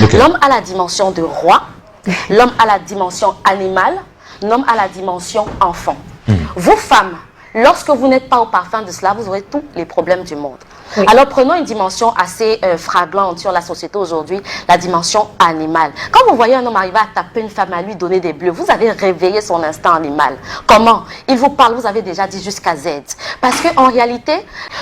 Okay. L'homme a la dimension de roi, l'homme a la dimension animale, l'homme a la dimension enfant. Vous, femmes, lorsque vous n'êtes pas au parfum de cela, vous aurez tous les problèmes du monde. Oui. Alors prenons une dimension assez flagrante sur la société aujourd'hui, la dimension animale. Quand vous voyez un homme arriver à taper une femme, à lui donner des bleus, vous avez réveillé son instinct animal. Comment? Il vous parle, vous avez déjà dit jusqu'à Z. Parce qu'en réalité,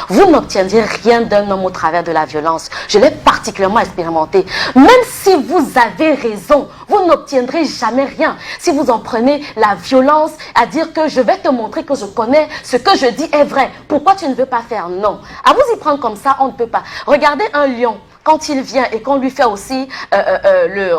vous n'obtiendrez rien d'un homme au travers de la violence. Je l'ai particulièrement expérimenté. Même si vous avez raison, vous n'obtiendrez jamais rien. Si vous en prenez la violence à dire que je vais te montrer que je connais, ce que je dis est vrai. Pourquoi tu ne veux pas faire? Non. À vous y prendre comme ça, on ne peut pas. Regardez un lion. Quand il vient et qu'on lui fait aussi,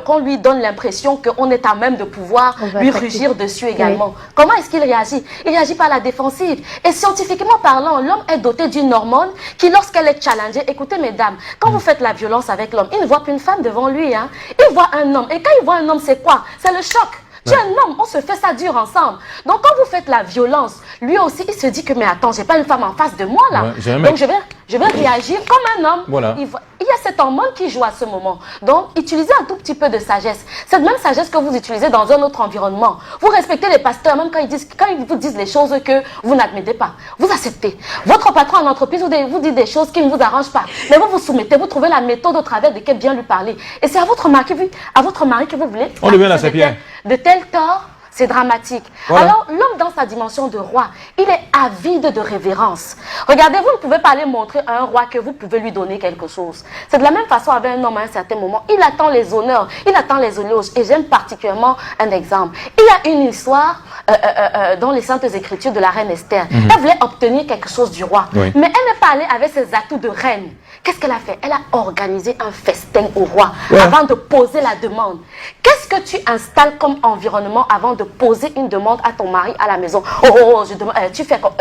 qu'on lui donne l'impression qu'on est à même de pouvoir lui rugir dessus également. Oui. Comment est-ce qu'il réagit? Il réagit par la défensive. Et scientifiquement parlant, l'homme est doté d'une hormone qui, lorsqu'elle est challengée, écoutez mesdames, quand vous faites la violence avec l'homme, il ne voit plus une femme devant lui. Hein. Il voit un homme. Et quand il voit un homme, c'est quoi? C'est le choc. Tu es un homme, on se fait ça dur ensemble. Donc quand vous faites la violence, lui aussi il se dit que mais attends, j'ai pas une femme en face de moi là. Ouais, donc je vais réagir comme un homme. Voilà. Il y a cette hormone qui joue à ce moment. Donc utilisez un tout petit peu de sagesse. Cette même sagesse que vous utilisez dans un autre environnement. Vous respectez les pasteurs même quand ils vous disent les choses que vous n'admettez pas. Vous acceptez. Votre patron en entreprise vous dit des choses qui ne vous arrangent pas. Mais vous vous soumettez, vous trouvez la méthode au travers de laquelle bien lui parler. Et c'est à votre mari que vous voulez. On devient la sapienne. De tel tort, c'est dramatique. Voilà. Alors, l'homme dans sa dimension de roi, il est avide de révérence. Regardez, vous ne pouvez pas aller montrer à un roi que vous pouvez lui donner quelque chose. C'est de la même façon avec un homme à un certain moment. Il attend les honneurs, il attend les éloges. Et j'aime particulièrement un exemple. Il y a une histoire dans les Saintes Écritures de la reine Esther. Elle voulait obtenir quelque chose du roi. Oui. Mais elle n'est pas allée avec ses atouts de reine. Qu'est-ce qu'elle a fait? Elle a organisé un festin au roi avant de poser la demande. Qu'est-ce que tu installes comme environnement avant de poser une demande à ton mari à la maison? Je demande, tu fais comme...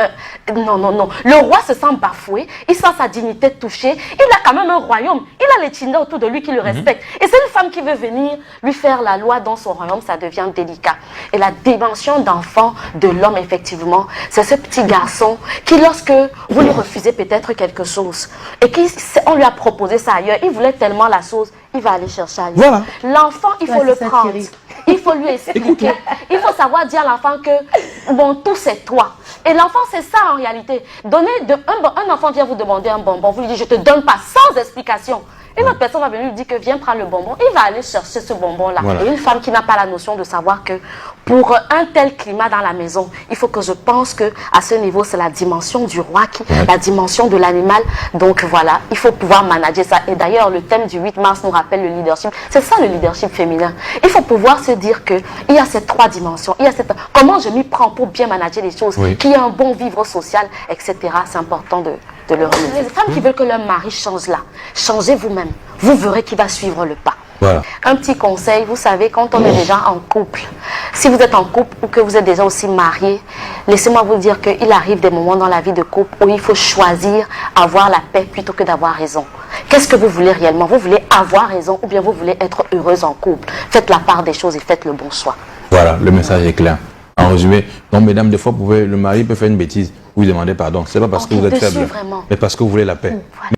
non, non, non. Le roi se sent bafoué, il sent sa dignité touchée. Il a quand même un royaume. Il a les Tchinda autour de lui qui le respectent. Et c'est une femme qui veut venir lui faire la loi dans son royaume, ça devient délicat. Et la dimension d'enfant de l'homme, effectivement, c'est ce petit garçon qui, lorsque vous lui refusez peut-être quelque chose, et qu'on lui a proposé ça ailleurs, il voulait tellement la chose, il va aller chercher ailleurs. Voilà. L'enfant, il faut le prendre. Il faut lui expliquer. Il faut savoir dire à l'enfant que, bon, tout c'est toi. Et l'enfant, c'est ça en réalité. Un enfant vient vous demander un bonbon, vous lui dites, je te donne pas, sans explication. Une autre personne va venir lui dire que viens prendre le bonbon. Il va aller chercher ce bonbon-là. Voilà. Et une femme qui n'a pas la notion de savoir que pour un tel climat dans la maison, il faut que je pense que à ce niveau, c'est la dimension du roi, la dimension de l'animal. Donc voilà, il faut pouvoir manager ça. Et d'ailleurs, le thème du 8 mars nous rappelle le leadership. C'est ça le leadership féminin. Il faut pouvoir se dire que il y a ces trois dimensions. Il y a comment je m'y prends pour bien manager les choses, qu'il y ait un bon vivre social, etc. C'est important de le remettre. Les femmes qui veulent que leur mari change là, changez vous-même. Vous verrez qu'il va suivre le pas. Voilà. Un petit conseil, vous savez, quand on est déjà en couple, si vous êtes en couple ou que vous êtes déjà aussi marié, laissez-moi vous dire qu'il arrive des moments dans la vie de couple où il faut choisir avoir la paix plutôt que d'avoir raison. Qu'est-ce que vous voulez réellement? Vous voulez avoir raison ou bien vous voulez être heureuse en couple? Faites la part des choses et faites le bon choix. Voilà, le message est clair. En résumé, donc mesdames, des fois, le mari peut faire une bêtise, vous lui demandez pardon. C'est pas parce que vous êtes faible, mais parce que vous voulez la paix. Voilà.